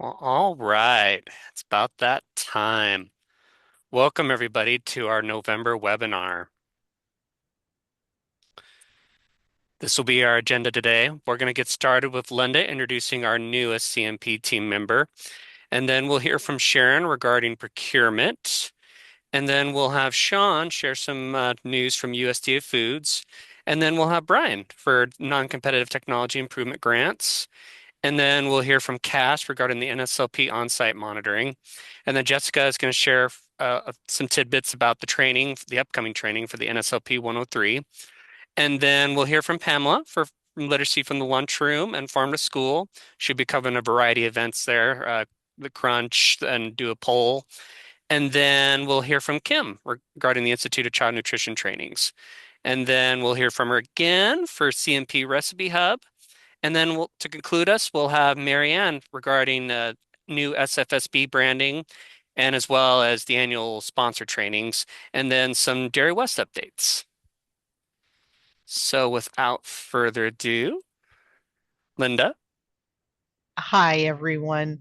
Well, all right. It's about that time. Welcome, everybody, to our November webinar. This will be our agenda today. We're going to get started with Lynda introducing our newest CNP team member, and then we'll hear from Sharon regarding procurement, and then we'll have Sean share some news from USDA Foods, and then we'll have Brian for non-competitive technology improvement grants. And then we'll hear from Cass regarding the NSLP on-site monitoring. And then Jessica is going to share some tidbits about the training, the upcoming training for the NSLP 103. And then we'll hear from Pamela from Literacy from the Lunchroom and Farm to School. She'll be covering a variety of events there, the Crunch, and do a poll. And then we'll hear from Kim regarding the Institute of Child Nutrition Trainings. And then we'll hear from her again for CNP Recipe Hub. And then to conclude us, we'll have Marianne regarding new SFSB branding and as well as the annual sponsor trainings and then some Dairy West updates. So without further ado, Lynda. Hi, everyone.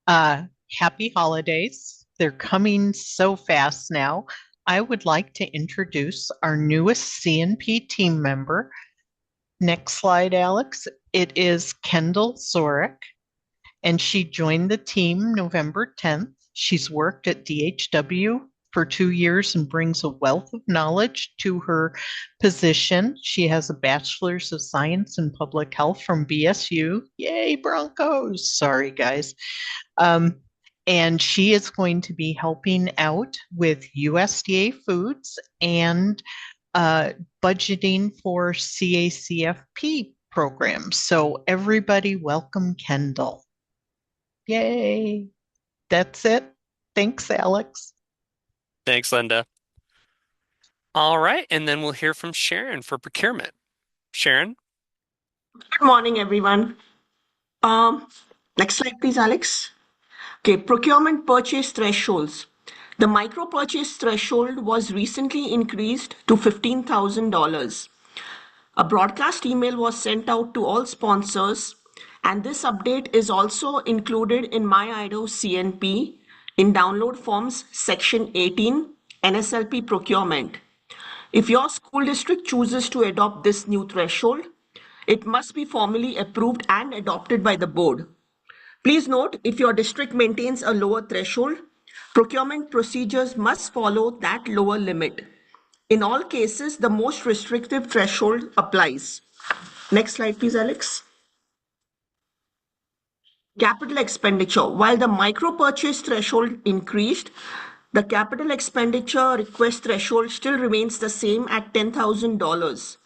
Happy holidays. They're coming so fast now. I would like to introduce our newest CNP team member. Next slide, Alex. It is Kendall Zorek, and she joined the team November 10th. She's worked at DHW for 2 years and brings a wealth of knowledge to her position. She has a bachelor's of science in public health from BSU. Yay, Broncos. Sorry, guys. Um, and she is going to be helping out with USDA Foods and budgeting for CACFP programs. So everybody welcome Kendall. Yay. That's it. Thanks, Alex. Thanks, Lynda. All right, and then we'll hear from Sharon for procurement. Sharon? Good morning, everyone. Um, Next slide, please, Alex. Okay, procurement purchase thresholds. The micro purchase threshold was recently increased to $15,000. A broadcast email was sent out to all sponsors, and this update is also included in MyIDO CNP in Download Forms Section 18, NSLP Procurement. If your school district chooses to adopt this new threshold, it must be formally approved and adopted by the board. Please note, if your district maintains a lower threshold, procurement procedures must follow that lower limit. In all cases, the most restrictive threshold applies. Next slide, please, Alex. Capital expenditure. While the micro purchase threshold increased, the capital expenditure request threshold still remains the same at $10,000.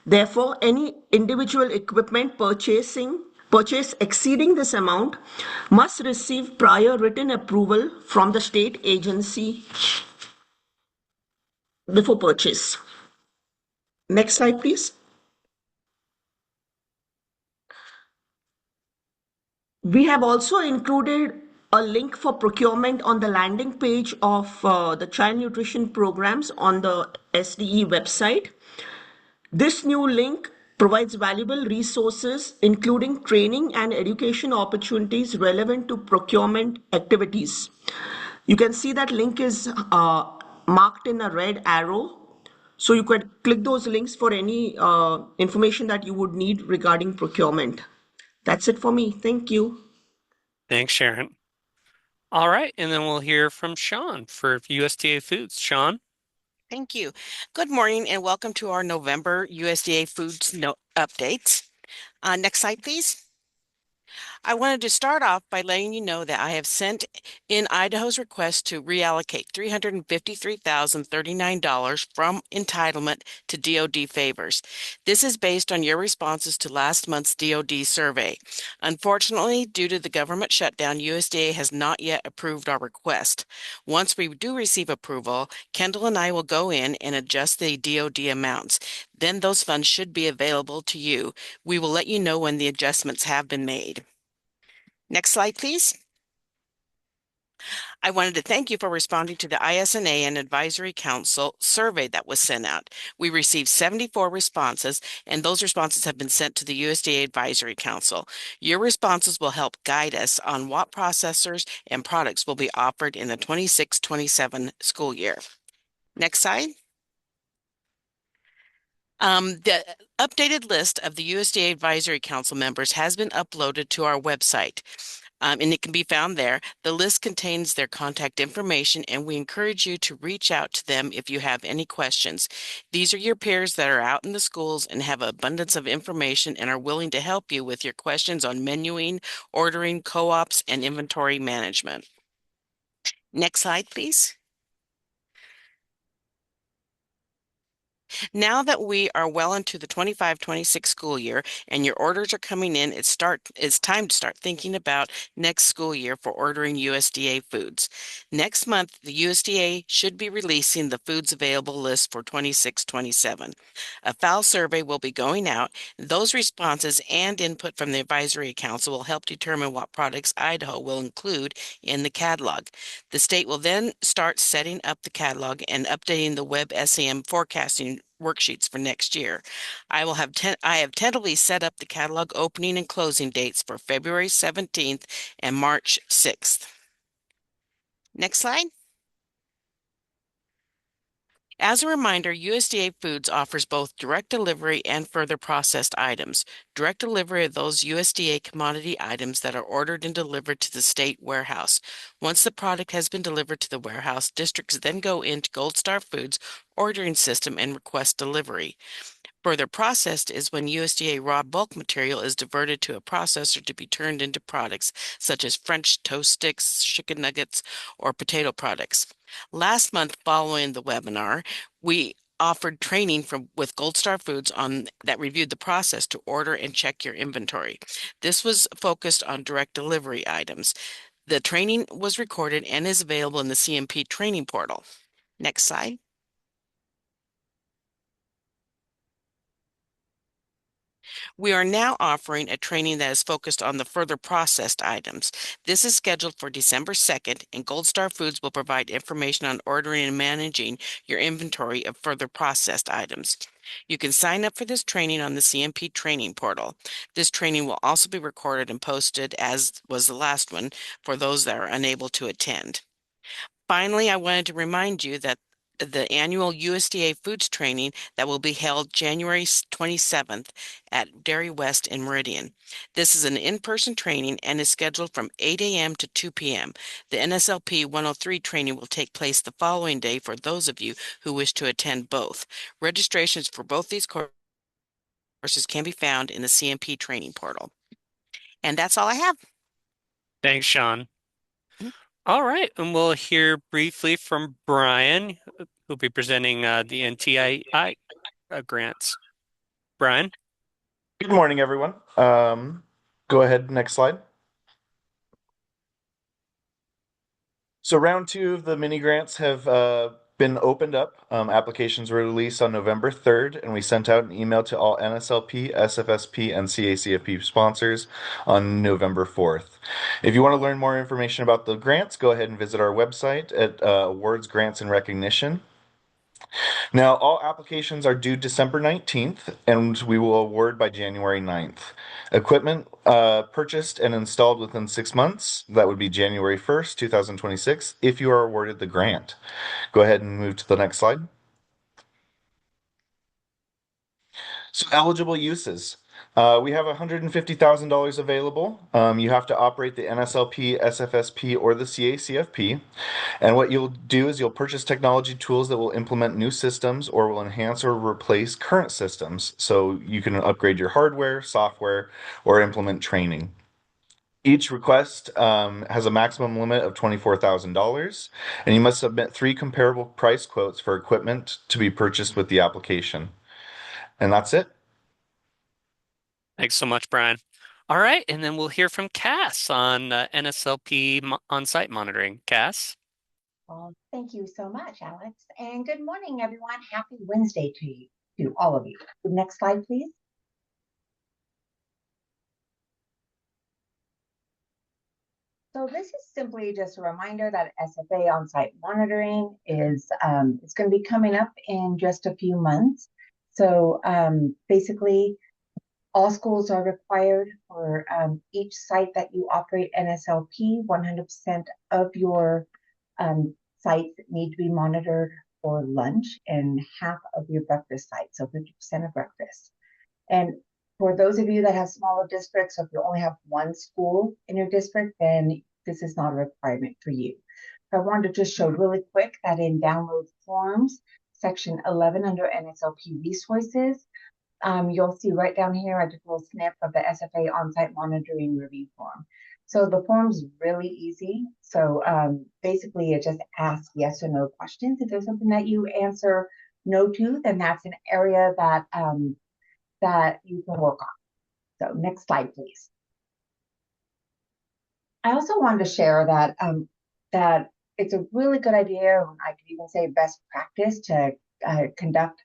Therefore, any individual equipment purchase exceeding this amount must receive prior written approval from the state agency before purchase. Next slide, please. We have also included a link for procurement on the landing page of the child nutrition programs on the SDE website. This new link provides valuable resources, including training and education opportunities relevant to procurement activities. You can see that link is marked in a red arrow. So you could click those links for any information that you would need regarding procurement. That's it for me. Thank you. Thanks, Sharon. All right, and then we'll hear from Sean for USDA Foods. Sean? Thank you. Good morning and welcome to our November USDA Foods updates. Next slide, please. I wanted to start off by letting you know that I have sent in Idaho's request to reallocate $353,039 from entitlement to DoD favors. This is based on your responses to last month's DoD survey. Unfortunately, due to the government shutdown, USDA has not yet approved our request. Once we do receive approval, Kendall and I will go in and adjust the DoD amounts. Then those funds should be available to you. We will let you know when the adjustments have been made. Next slide, please. I wanted to thank you for responding to the ISNA and Advisory Council survey that was sent out. We received 74 responses, and those responses have been sent to the USDA Advisory Council. Your responses will help guide us on what processors and products will be offered in the 26-27 school year. Next slide. The updated list of the USDA Advisory Council members has been uploaded to our website. And it can be found there. The list contains their contact information, and we encourage you to reach out to them if you have any questions. These are your peers that are out in the schools and have abundance of information and are willing to help you with your questions on menuing, ordering, co-ops, and inventory management. Next slide, please. Now that we are well into the 25-26 school year and your orders are coming in, it's time to start thinking about next school year for ordering USDA foods. Next month, the USDA should be releasing the foods available list for 26-27. A FAL survey will be going out. Those responses and input from the Advisory Council will help determine what products Idaho will include in the catalog. The state will then start setting up the catalog and updating the web SEM forecasting worksheets for next year. I have tentatively set up the catalog opening and closing dates for February 17th and March 6th. Next slide. As a reminder, USDA Foods offers both direct delivery and further processed items. Direct delivery of those USDA commodity items that are ordered and delivered to the state warehouse. Once the product has been delivered to the warehouse, districts then go into Gold Star Foods ordering system and request delivery. Further processed is when USDA raw bulk material is diverted to a processor to be turned into products such as French toast sticks, chicken nuggets, or potato products. Last month, following the webinar, we offered training with Gold Star Foods on that reviewed the process to order and check your inventory. This was focused on direct delivery items. The training was recorded and is available in the CNP training portal. Next slide. We are now offering a training that is focused on the further processed items. This is scheduled for December 2nd, and Gold Star Foods will provide information on ordering and managing your inventory of further processed items. You can sign up for this training on the CNP training portal. This training will also be recorded and posted, as was the last one, for those that are unable to attend. Finally, I wanted to remind you that the annual USDA Foods Training that will be held January 27th at Dairy West in Meridian. This is an in-person training and is scheduled from 8 a.m. to 2 p.m. The NSLP 103 training will take place the following day for those of you who wish to attend both. Registrations for both these courses can be found in the CNP training portal. And that's all I have. Thanks, Sean. All right, and we'll hear briefly from Brian, who'll be presenting the NTII grants. Brian? Good morning, everyone. Go ahead, next slide. So round two of the mini grants have been opened up. Applications were released on November 3rd, and we sent out an email to all NSLP, SFSP, and CACFP sponsors on November 4th. If you want to learn more information about the grants, go ahead and visit our website at Awards, Grants, and Recognition. Now, all applications are due December 19th, and we will award by January 9th. Equipment purchased and installed within 6 months, that would be January 1st, 2026, if you are awarded the grant. Go ahead and move to the next slide. So eligible uses. We have $150,000 available. You have to operate the NSLP, SFSP, or the CACFP. And what you'll do is you'll purchase technology tools that will implement new systems or will enhance or replace current systems. So you can upgrade your hardware, software, or implement training. Each request has a maximum limit of $24,000, and you must submit 3 comparable price quotes for equipment to be purchased with the application. And that's it. Thanks so much, Brian. All right, and then we'll hear from Cass on NSLP on-site monitoring. Cass? Well, thank you so much, Alex. And good morning, everyone. Happy Wednesday to you, to all of you. Next slide, please. So this is simply just a reminder that SFA on-site monitoring is it's going to be coming up in just a few months. So basically, all schools are required for each site that you operate NSLP, 100% of your sites need to be monitored for lunch and half of your breakfast sites, so 50% of breakfast. And for those of you that have smaller districts, so if you only have one school in your district, then this is not a requirement for you. So I wanted to just show really quick that in download forms, section 11 under NSLP resources, you'll see right down here, I took a little snip of the SFA on-site monitoring review form. So the form's really easy. So basically it just asks yes or no questions. If there's something that you answer no to, then that's an area that that you can work on. So next slide, please. I also wanted to share that that it's a really good idea, and I could even say best practice, to conduct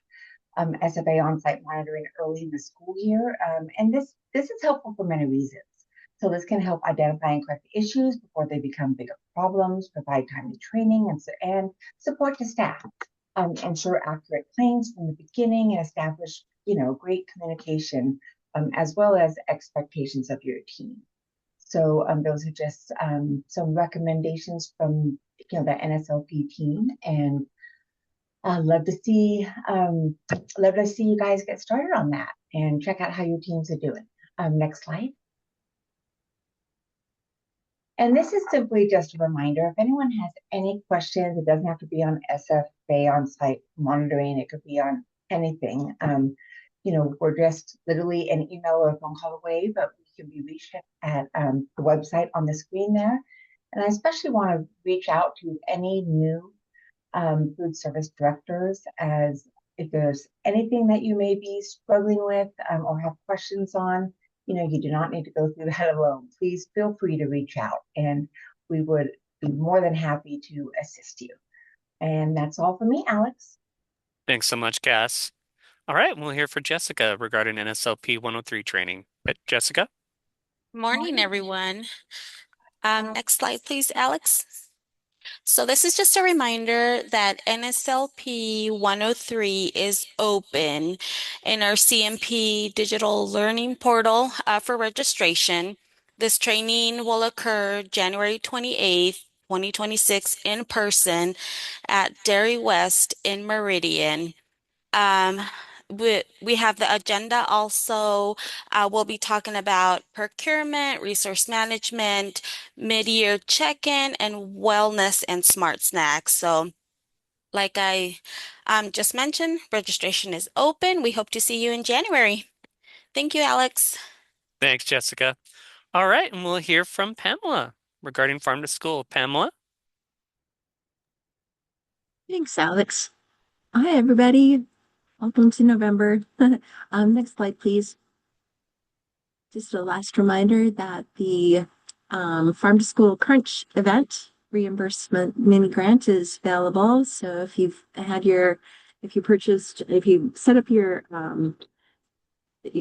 SFA on-site monitoring early in the school year. And this is helpful for many reasons. So this can help identify and correct issues before they become bigger problems, provide timely training and support to staff, ensure accurate claims from the beginning, and establish great communication as well as expectations of your team. So those are just some recommendations from the NSLP team, and love to see you guys get started on that and check out how your teams are doing. Next slide. And this is simply just a reminder, if anyone has any questions, it doesn't have to be on SFA on-site monitoring, it could be on anything. We're just literally an email or a phone call away, but we can be reached at the website on the screen there. And I especially want to reach out to any new food service directors, as if there's anything that you may be struggling with or have questions on, you do not need to go through that alone. Please feel free to reach out, and we would be more than happy to assist you. And that's all for me, Alex. Thanks so much, Cass. All right, we'll hear from Jessica regarding NSLP 103 training. Jessica? Morning, everyone. Next slide, please, Alex. So this is just a reminder that NSLP 103 is open in our CNP digital learning portal for registration. This training will occur January 28th, 2026 in person at Dairy West in Meridian. We have the agenda also. We'll be talking about procurement, resource management, mid-year check-in, and wellness and smart snacks. So like I just mentioned, registration is open. We hope to see you in January. Thank you, Alex. Thanks, Jessica. All right, and we'll hear from Pamela regarding Farm to School. Pamela? Thanks, Alex. Hi, everybody. Welcome to November. Next slide, please. Just a last reminder that the Farm to School Crunch event reimbursement mini grant is available. So if you set up your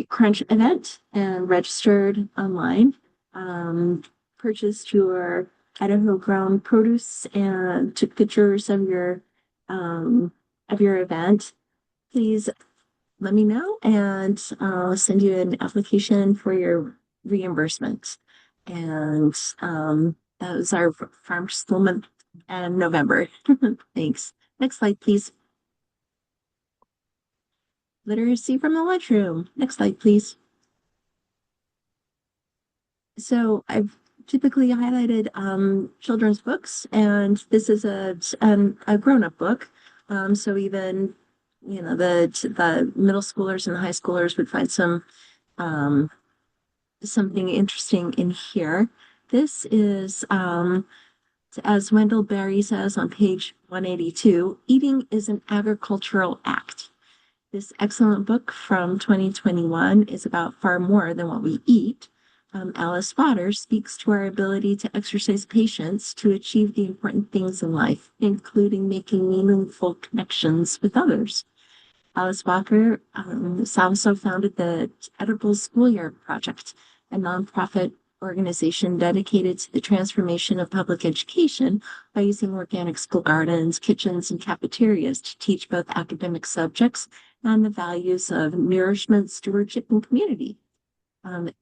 Crunch event and registered online, purchased your Idaho grown produce and took pictures of your event, please let me know, and I'll send you an application for your reimbursement. And that was our Farm to School month in November. Thanks. Next slide, please. Literacy from the lunchroom. Next slide, please. So I've typically highlighted children's books, and this is a grown-up book. So even the middle schoolers and the high schoolers would find something interesting in here. This is as Wendell Berry says on page 182, eating is an agricultural act. This excellent book from 2021 is about far more than what we eat. Alice Potter speaks to our ability to exercise patience to achieve the important things in life, including making meaningful connections with others. Alice also founded the Edible Schoolyard Project, a nonprofit organization dedicated to the transformation of public education by using organic school gardens, kitchens, and cafeterias to teach both academic subjects and the values of nourishment, stewardship, and community.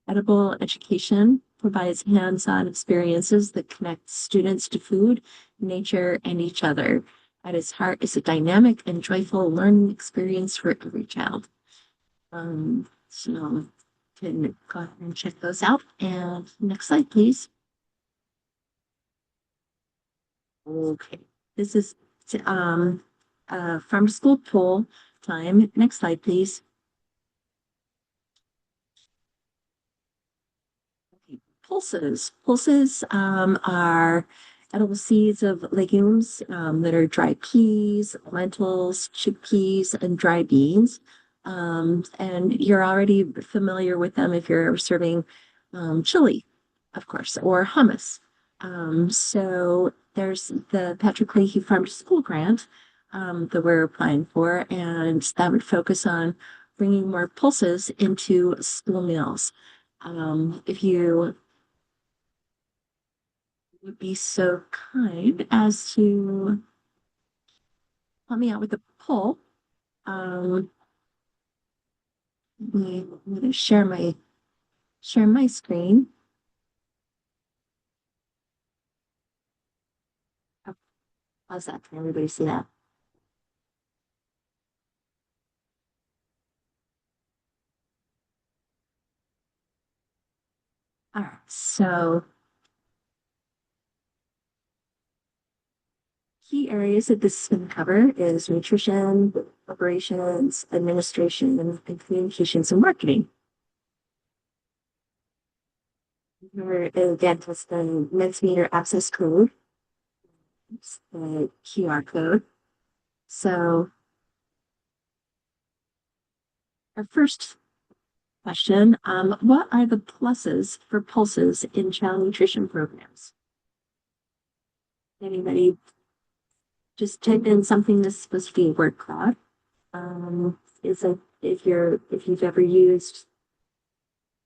Edible education provides hands-on experiences that connect students to food, nature, and each other. At its heart is a dynamic and joyful learning experience for every child. So can go ahead and check those out. And next slide, please. Okay, this is farm to school poll time. Next slide, please. Pulses. Pulses are edible seeds of legumes that are dried peas, lentils, chickpeas, and dry beans. And you're already familiar with them if you're serving chili, of course, or hummus. So there's the Patrick Leahy Farm to School grant that we're applying for, and that would focus on bringing more pulses into school meals. If you would be so kind as to help me out with the poll. I'm going to share my screen. Oh, how's that? Can everybody see that? All right, so key areas that this is going to cover is nutrition, operations, administration, and communications and marketing. Here again was the Mentimeter access code, it's the QR code. So our first question, what are the pluses for pulses in child nutrition programs? Anybody just type in something that's supposed to be a word cloud. Is it if you've ever used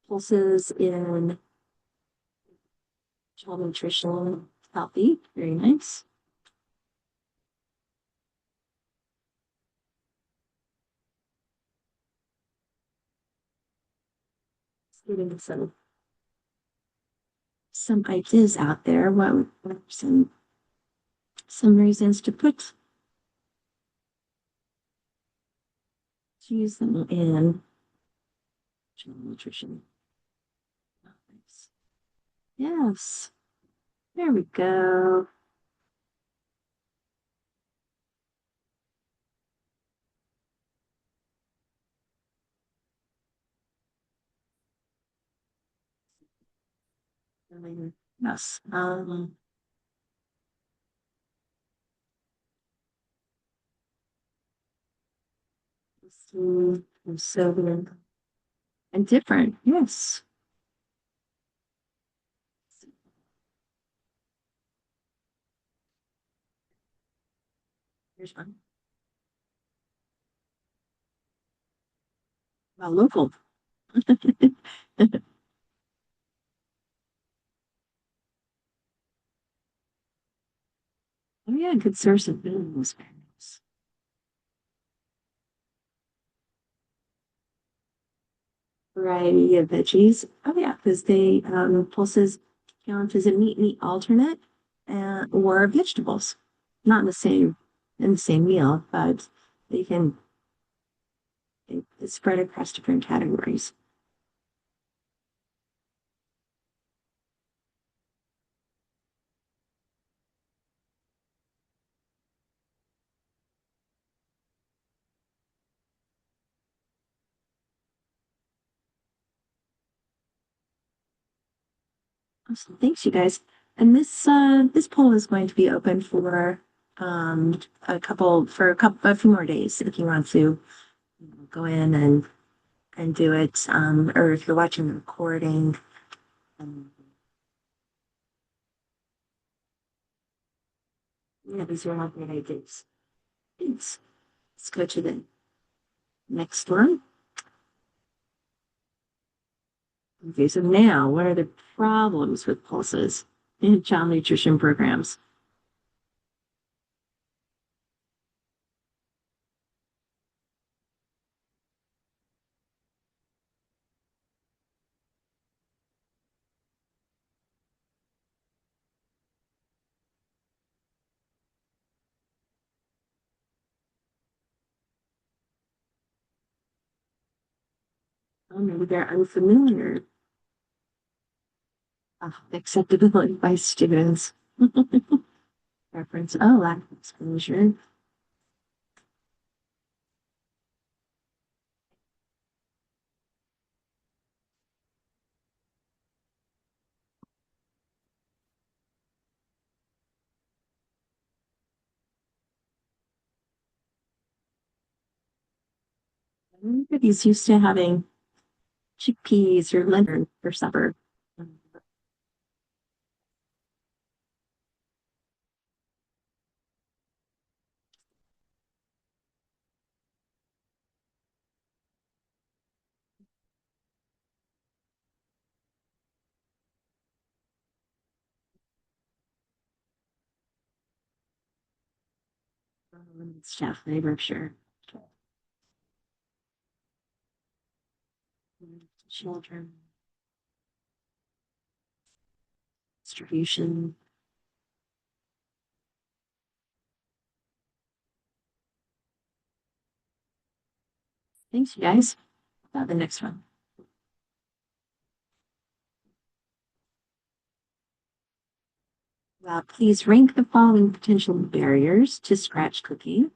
pulses in child nutrition, healthy, very nice. Getting some ideas out there. What are some reasons to use them in child nutrition? Yes, there we go. Yes. So and different. Yes. Here's one. Well, local. Oh yeah, good source of minerals. Variety of veggies. Oh yeah, because they pulses count as a meat alternate or vegetables. Not in the same meal, but they can spread across different categories. Awesome. Thanks, you guys. And this poll is going to be open for a few more days if you want to go in and do it. Or if you're watching the recording. Yeah, these are all great ideas. Thanks. Let's go to the next one. Okay, so now what are the problems with pulses in child nutrition programs? Oh, maybe they're unfamiliar. Acceptability by students. Reference. Oh, lack of exposure. Everybody's used to having chickpeas or lentils for supper. Staff labor, sure. Children. Distribution. Thanks, you guys. The next one. Please rank the following potential barriers to scratch cooking.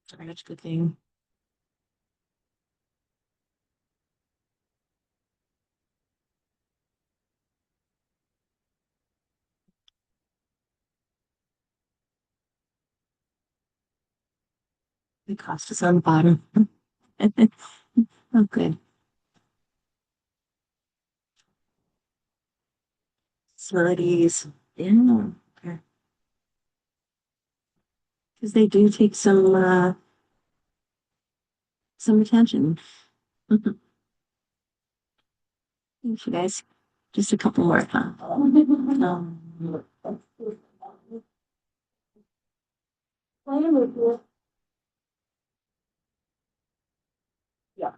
Scratch cooking. The cost is on the bottom. Oh, good. Facilities. Yeah. Okay. Because they do take some attention. Thanks, you guys. Just a couple more. Yeah.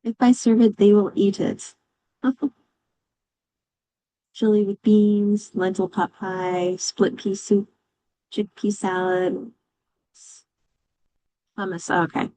If I serve it, they will eat it. Chili with beans, lentil pot pie, split pea soup, chickpea salad, hummus. Okay.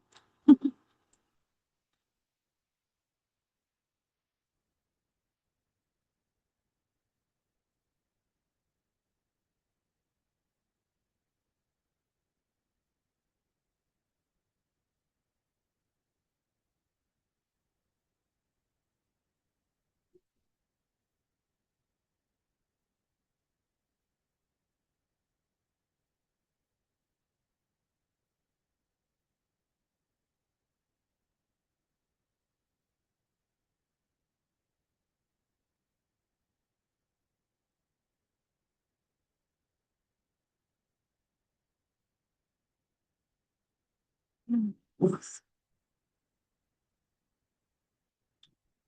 Oops.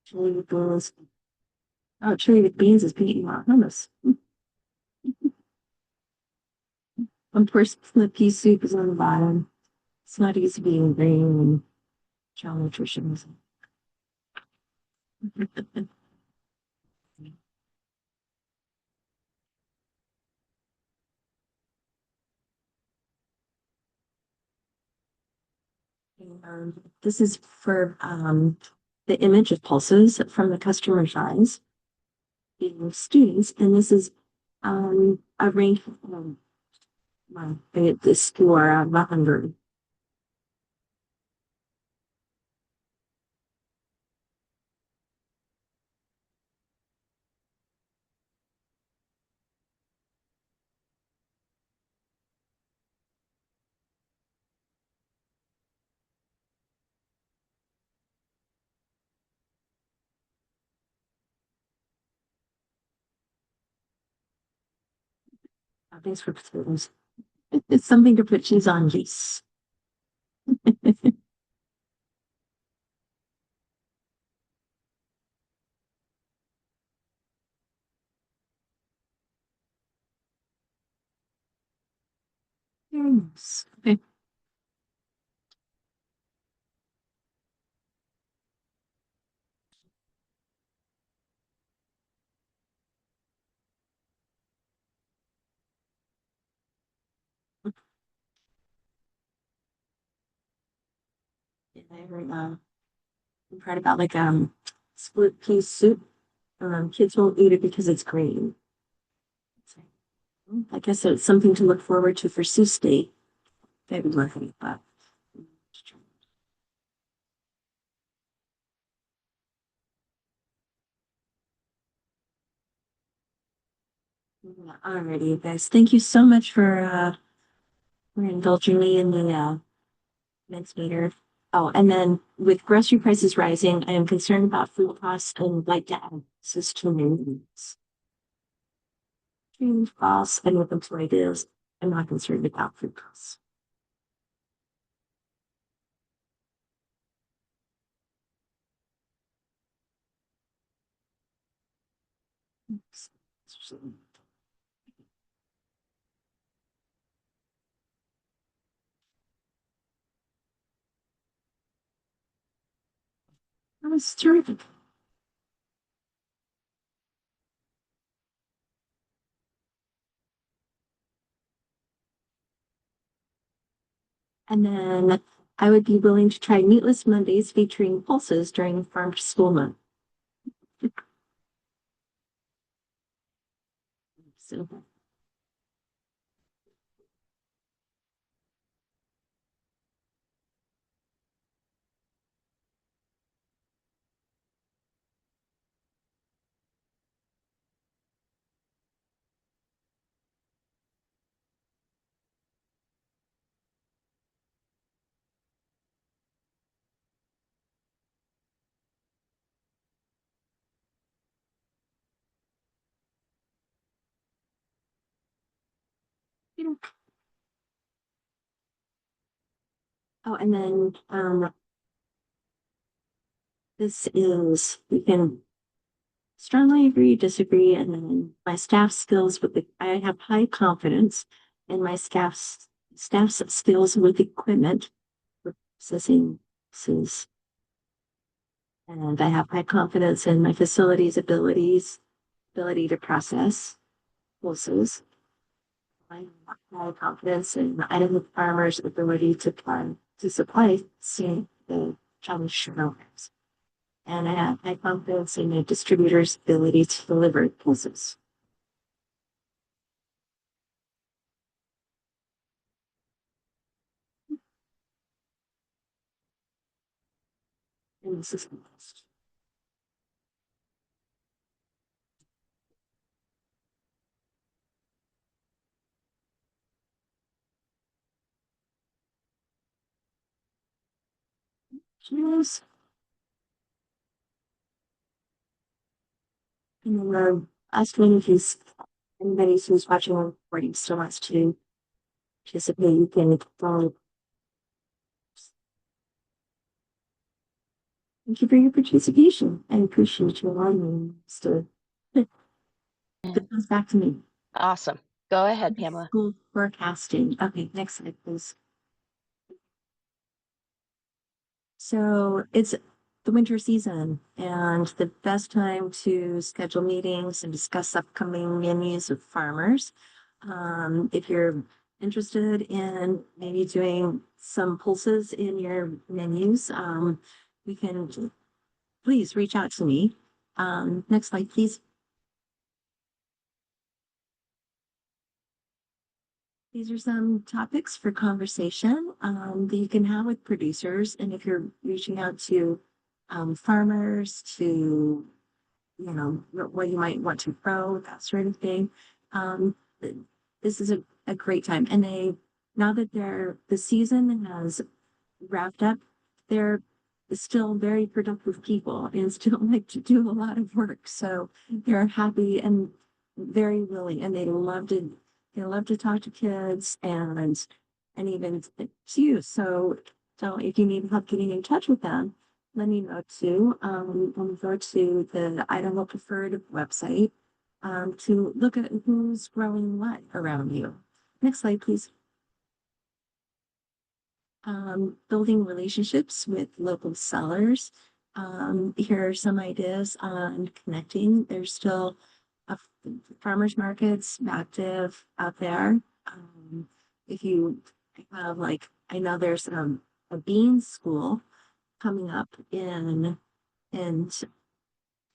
Chili with beans. Oh, chili with beans is being hummus. Of course, the pea soup is on the bottom. It's not easy being green and child nutrition. This is for the image of pulses from the customer's eyes, being students, and this is a rank of the score of 100. Toppings for potatoes. It's something to put cheese on, geese. Very nice. Okay. Yeah, I heard, I've heard about like split pea soup. Kids won't eat it because it's green. So, I guess it's something to look forward to for Seuss Day. February, but alrighty, you guys. Thank you so much for indulging me in the next meter. Oh, and then with grocery prices rising, I am concerned about food costs and would like to add this to my needs. Food costs and with employees, I'm not concerned about food costs. That was terrific. And then I would be willing to try Meatless Mondays featuring pulses during Farm to School month. So you know. Oh, and then this is we can strongly agree, disagree, and then my staff skills with the I have high confidence in my staff's skills with equipment for processing pulses. And I have high confidence in my facilities ability to process pulses. I have high confidence in the Idaho farmers' ability to supply the challenge programs. And I have high confidence in the distributor's ability to deliver pulses. And this is the best. Cheers. And then last one, if anybody who's watching or recording still wants to participate, you can follow. Thank you for your participation. I appreciate you allowing me to. It comes back to me. Awesome. Go ahead, Pamela. School forecasting. Okay, next slide, please. So it's the winter season and the best time to schedule meetings and discuss upcoming menus with farmers. If you're interested in maybe doing some pulses in your menus, we can please reach out to me. Next slide, please. These are some topics for conversation that you can have with producers. And if you're reaching out to farmers to, you know, what you might want to grow, that sort of thing, this is a great time. And now that the season has wrapped up, they're still very productive people and still like to do a lot of work. So they're happy and very willing, and They love to talk to kids and even to you. So if you need help getting in touch with them, let me know too. When we go to the Idaho Preferred website to look at who's growing what around you. Next slide, please. Building relationships with local sellers. Here are some ideas on connecting. There's still farmers markets active out there. If you have I know there's a bean school coming up in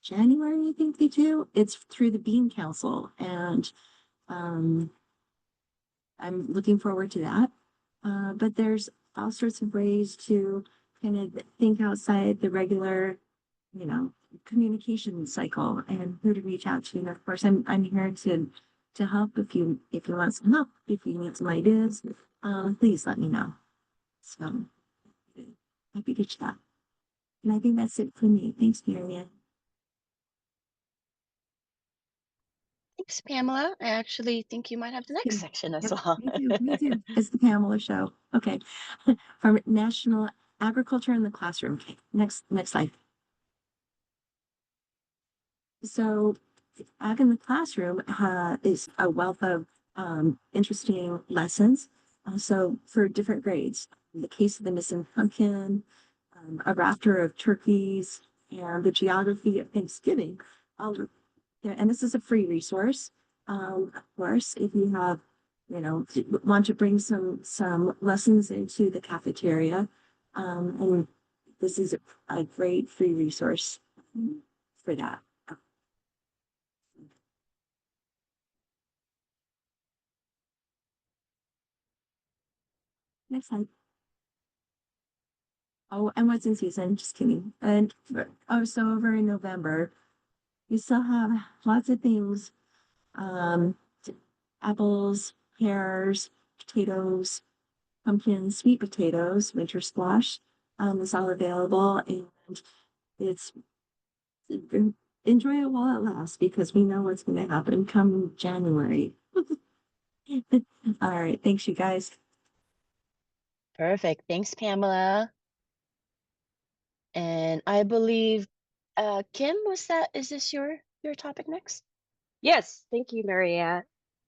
January, I think they do. It's through the Bean Council, and I'm looking forward to that. But there's all sorts of ways to kind of think outside the regular, communication cycle and who to reach out to. And of course, I'm here to help if you want some help, if you need some ideas, please let me know. So happy to chat. And I think that's it for me. Thanks, Marianne. Thanks, Pamela. I actually think you might have the next section as well. Me too. It's the Pamela show. Okay. From National Agriculture in the Classroom. Okay. Next slide. So Ag in the Classroom is a wealth of interesting lessons. So for different grades, the case of the missing pumpkin, a rafter of turkeys, and the geography of Thanksgiving. And this is a free resource. Of course, if you have, want to bring some lessons into the cafeteria, and this is a great free resource for that. Next slide. Oh, and what's in season? Just kidding. And so over in November, we still have lots of things. Apples, pears, potatoes, pumpkins, sweet potatoes, winter squash. Is all available, and it's enjoy it while it lasts because we know what's going to happen come January. All right. Thanks, you guys. Perfect. Thanks, Pamela. And I believe, Kim, is this your topic next? Yes, thank you, Marianne.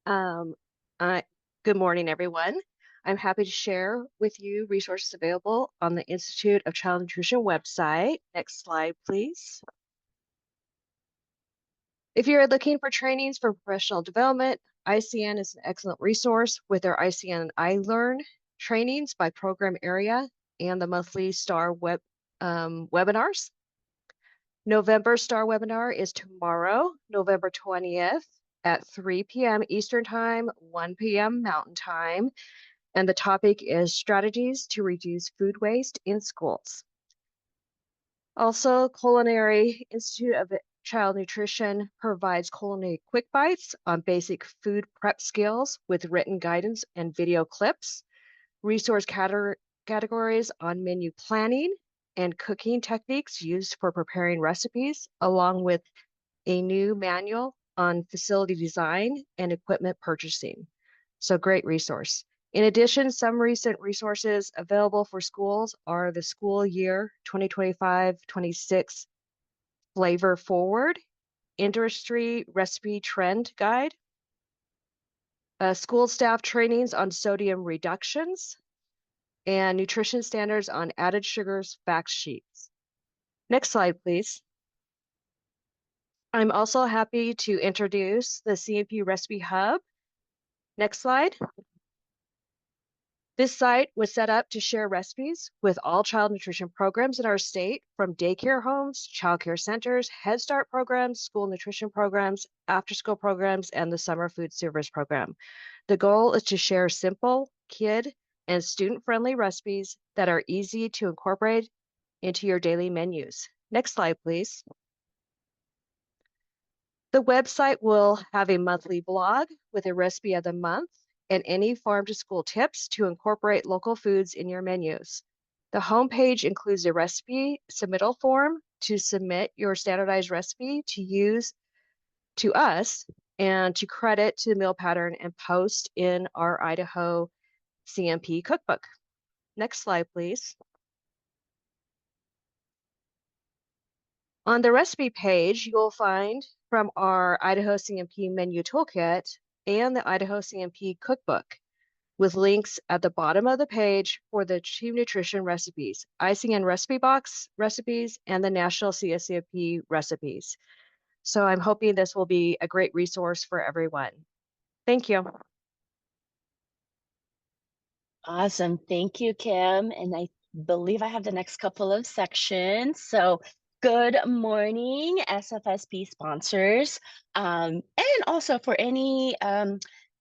Good morning, everyone. I'm happy to share with you resources available on the Institute of Child Nutrition website. Next slide, please. If you're looking for trainings for professional development, ICN is an excellent resource with their ICN iLearn trainings by program area and the monthly STAR webinars. November STAR webinar is tomorrow, November 20th at 3 p.m. Eastern Time, 1 p.m. Mountain Time. And the topic is strategies to reduce food waste in schools. Also, Culinary Institute of Child Nutrition provides culinary quick bites on basic food prep skills with written guidance and video clips, resource categories on menu planning and cooking techniques used for preparing recipes, along with a new manual on facility design and equipment purchasing. So great resource. In addition, some recent resources available for schools are the school year 2025-26 Flavor Forward, Industry Recipe Trend Guide, school staff trainings on sodium reductions, and nutrition standards on added sugars fact sheets. Next slide, please. I'm also happy to introduce the CNP Recipe Hub. Next slide. This site was set up to share recipes with all child nutrition programs in our state, from daycare homes, childcare centers, Head Start programs, school nutrition programs, after-school programs, and the summer food service program. The goal is to share simple, kid, and student-friendly recipes that are easy to incorporate into your daily menus. Next slide, please. The website will have a monthly blog with a recipe of the month and any farm to school tips to incorporate local foods in your menus. The homepage includes a recipe submittal form to submit your standardized recipe to use to us and to credit to the meal pattern and post in our Idaho CNP cookbook. Next slide, please. On the recipe page, you'll find from our Idaho CNP menu toolkit and the Idaho CNP cookbook with links at the bottom of the page for the Team Nutrition recipes, ICN recipe box recipes, and the National CSCP recipes. So I'm hoping this will be a great resource for everyone. Thank you. Awesome. Thank you, Kim. And I believe I have the next couple of sections. So good morning, SFSP sponsors. And also for any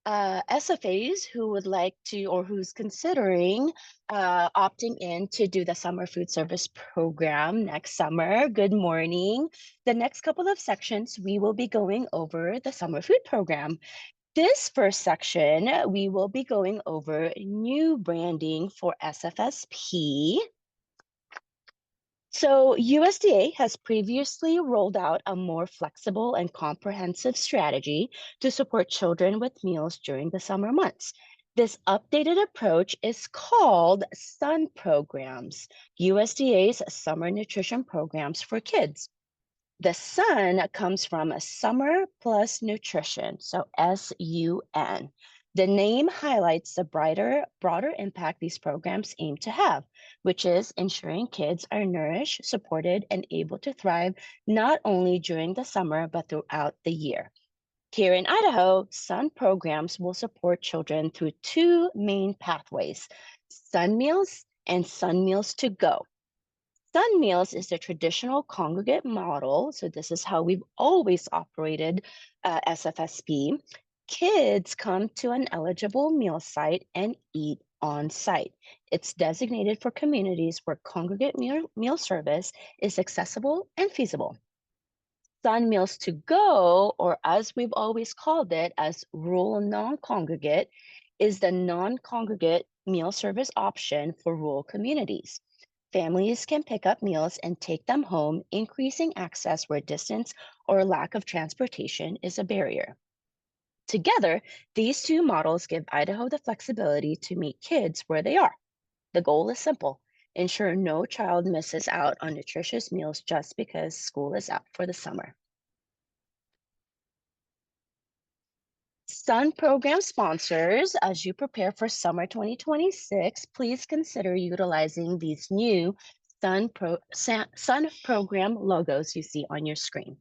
SFAs who would like to or who's considering opting in to do the summer food service program next summer. Good morning. The next couple of sections, we will be going over the summer food program. This first section, we will be going over new branding for SFSP. So USDA has previously rolled out a more flexible and comprehensive strategy to support children with meals during the summer months. This updated approach is called SUN programs, USDA's Summer Nutrition Programs for Kids. The SUN comes from Summer Plus Nutrition, so SUN. The name highlights the broader impact these programs aim to have, which is ensuring kids are nourished, supported, and able to thrive not only during the summer, but throughout the year. Here in Idaho, SUN programs will support children through two main pathways, SUN Meals and SUN Meals to Go. SUN Meals is the traditional congregate model, so this is how we've always operated SFSP. Kids come to an eligible meal site and eat on site. It's designated for communities where congregate meal service is accessible and feasible. SUN Meals to Go, or as we've always called it, as rural non-congregate, is the non-congregate meal service option for rural communities. Families can pick up meals and take them home, increasing access where distance or lack of transportation is a barrier. Together, these two models give Idaho the flexibility to meet kids where they are. The goal is simple: ensure no child misses out on nutritious meals just because school is out for the summer. SUN program sponsors, as you prepare for summer 2026, please consider utilizing these new SUN program logos you see on your screen.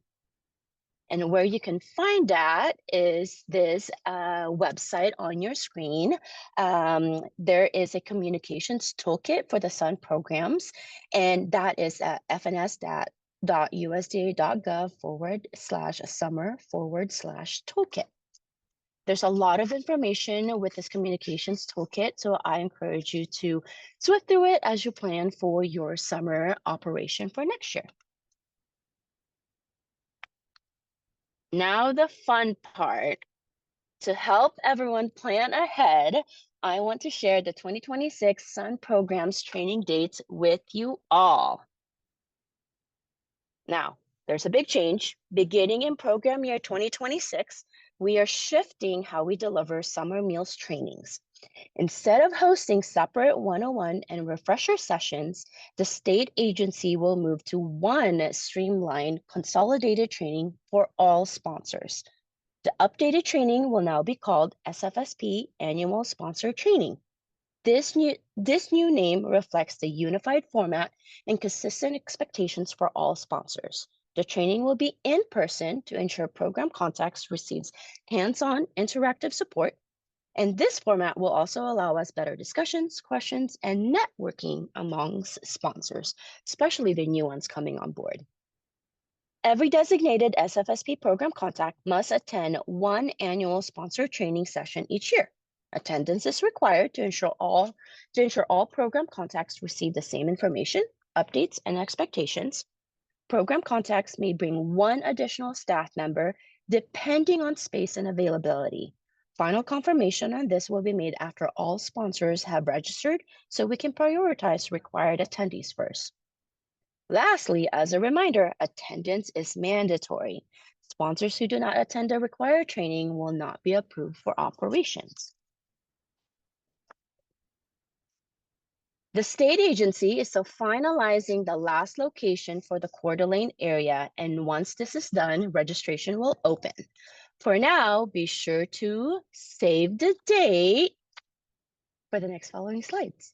And where you can find that is this website on your screen. There is a communications toolkit for the SUN programs, and that is at fns.usda.gov/summer/toolkit. There's a lot of information with this communications toolkit, so I encourage you to swift through it as you plan for your summer operation for next year. Now the fun part. To help everyone plan ahead, I want to share the 2026 SUN programs training dates with you all. Now, there's a big change. Beginning in program year 2026, we are shifting how we deliver summer meals trainings. Instead of hosting separate 101 and refresher sessions, the state agency will move to one streamlined, consolidated training for all sponsors. The updated training will now be called SFSP Annual Sponsor Training. This new name reflects the unified format and consistent expectations for all sponsors. The training will be in person to ensure program contacts receives hands-on interactive support, and this format will also allow us better discussions, questions, and networking amongst sponsors, especially the new ones coming on board. Every designated SFSP program contact must attend one annual sponsor training session each year. Attendance is required to ensure all program contacts receive the same information, updates, and expectations. Program contacts may bring one additional staff member depending on space and availability. Final confirmation on this will be made after all sponsors have registered, so we can prioritize required attendees first. Lastly, as a reminder, attendance is mandatory. Sponsors who do not attend the required training will not be approved for operations. The state agency is still finalizing the last location for the Coeur d'Alene area, and once this is done, registration will open. For now, be sure to save the date for the next following slides.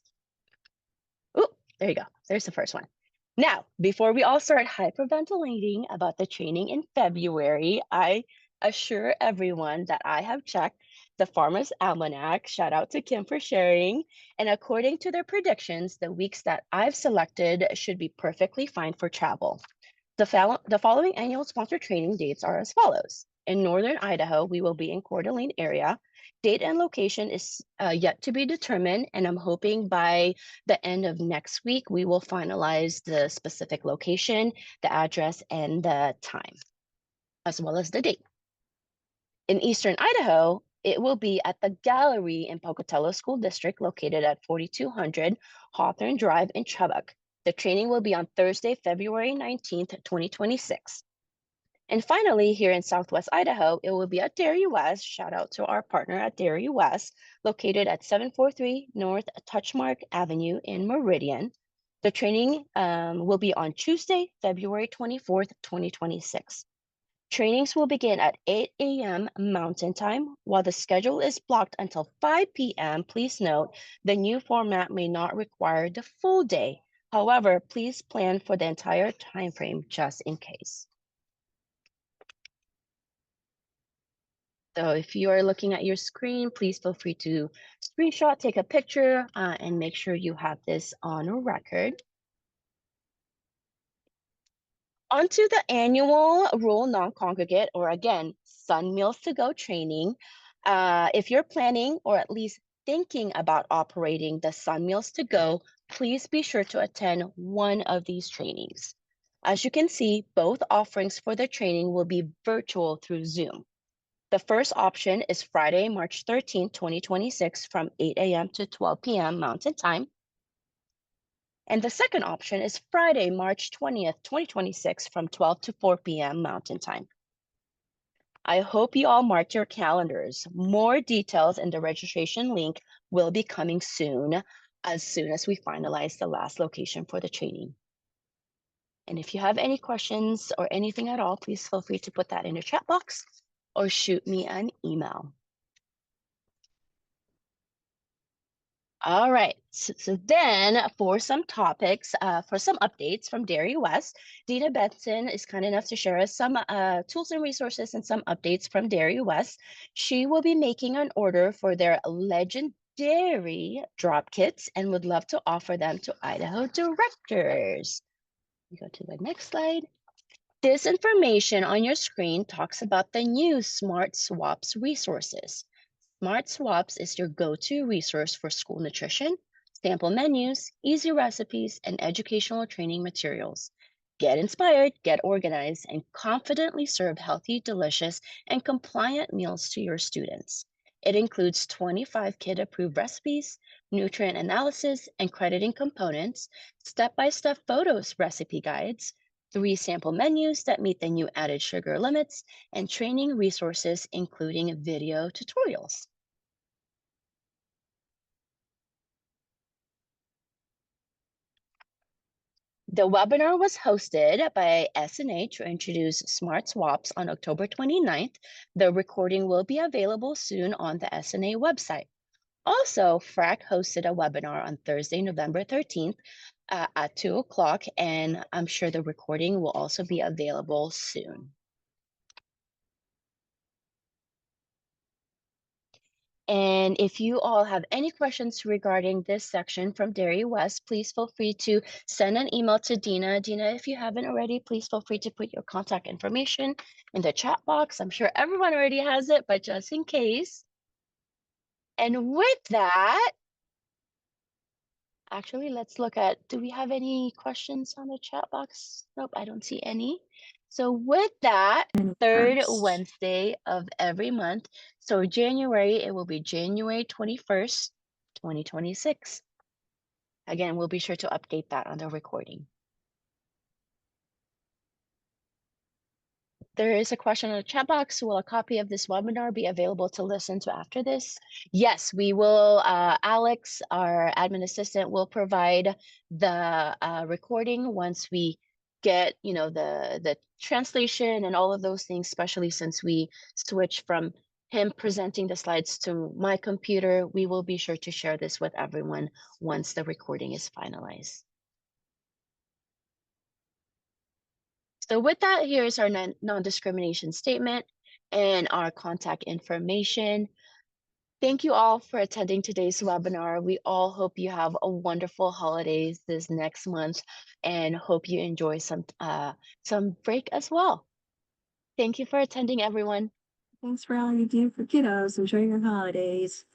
Oh, there you go. There's the first one. Now, before we all start hyperventilating about the training in February, I assure everyone that I have checked the Farmer's Almanac. Shout out to Kim for sharing. And according to their predictions, the weeks that I've selected should be perfectly fine for travel. The following annual sponsored training dates are as follows. In Northern Idaho, we will be in Coeur d'Alene area. Date and location is yet to be determined, and I'm hoping by the end of next week, we will finalize the specific location, the address, and the time, as well as the date. In Eastern Idaho, it will be at the Gallery in Pocatello School District, located at 4200 Hawthorne Drive in Chubbuck. The training will be on Thursday, February 19th, 2026. And finally, here in Southwest Idaho, it will be at Dairy West. Shout out to our partner at Dairy West, located at 743 North Touchmark Avenue in Meridian. The training will be on Tuesday, February 24th, 2026. Trainings will begin at 8 a.m. Mountain Time. While the schedule is blocked until 5 p.m., please note the new format may not require the full day. However, please plan for the entire time frame just in case. So if you are looking at your screen, please feel free to screenshot, take a picture, and make sure you have this on record. Onto the annual Rural Non-Congregate, or again, Sun Meals to Go training. If you're planning or at least thinking about operating the Sun Meals to Go, please be sure to attend one of these trainings. As you can see, both offerings for the training will be virtual through Zoom. The first option is Friday, March 13, 2026 from 8 a.m. to 12 p.m. Mountain Time. And the second option is Friday, March 20th, 2026 from 12 to 4 p.m. Mountain Time. I hope you all marked your calendars. More details in the registration link will be coming soon as we finalize the last location for the training. And if you have any questions or anything at all, please feel free to put that in the chat box or shoot me an email. All right, so then for some topics, for some updates from Dairy West, Dina Benson is kind enough to share us some tools and resources and some updates from Dairy West. She will be making an order for their legendary drop kits and would love to offer them to Idaho directors. We go to the next slide. This information on your screen talks about the new Smart Swaps resources. Smart Swaps is your go-to resource for school nutrition, sample menus, easy recipes, and educational training materials. Get inspired, get organized, and confidently serve healthy, delicious, and compliant meals to your students. It includes 25 kid-approved recipes, nutrient analysis and crediting components, step-by-step photos recipe guides, 3 sample menus that meet the new added sugar limits, and training resources, including video tutorials. The webinar was hosted by SNA to introduce Smart Swaps on October 29th. The recording will be available soon on the SNA website. Also, FRAC hosted a webinar on Thursday, November 13th at 2 o'clock, and I'm sure the recording will also be available soon. And if you all have any questions regarding this section from Dairy West, please feel free to send an email to Dina. Dina, if you haven't already, please feel free to put your contact information in the chat box. I'm sure everyone already has it, but just in case. And with that, actually, let's look at, do we have any questions on the chat box? Nope, I don't see any. So with that, third Wednesday of every month, so January, it will be January 21st, 2026. Again, we'll be sure to update that on the recording. There is a question in the chat box. Will a copy of this webinar be available to listen to after this? Yes, we will. Alex, our admin assistant, will provide the recording once we get, the translation and all of those things, especially since we switch from him presenting the slides to my computer. We will be sure to share this with everyone once the recording is finalized. So with that, here's our non-discrimination statement and our contact information. Thank you all for attending today's webinar. We all hope you have a wonderful holidays this next month and hope you enjoy some break as well. Thank you for attending, everyone. Thanks for all you do for kiddos. Enjoy your holidays.